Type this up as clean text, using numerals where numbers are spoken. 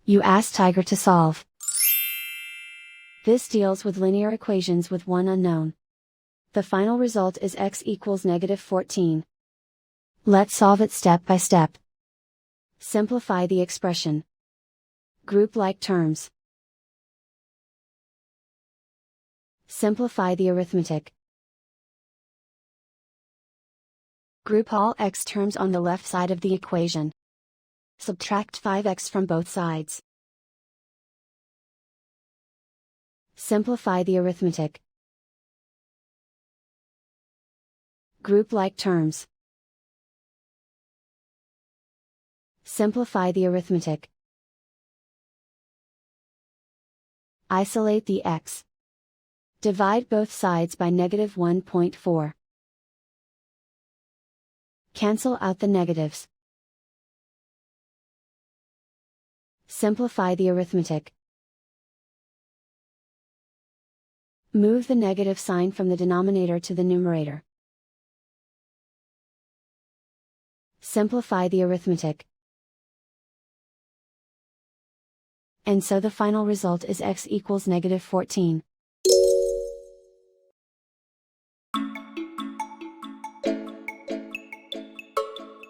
You ask Tiger to solve. This deals with linear equations with one unknown. The final result is x equals -14. Let's solve it step by step. Simplify the expression. Group like terms. Simplify the arithmetic. Group all x terms on the left side of the equation. Subtract 5x from both sides. Simplify the arithmetic. Group like terms. Simplify the arithmetic. Isolate the x. Divide both sides by -1.4. Cancel out the negatives. Simplify the arithmetic. Move the negative sign from the denominator to the numerator. Simplify the arithmetic. And so the final result is x equals -14.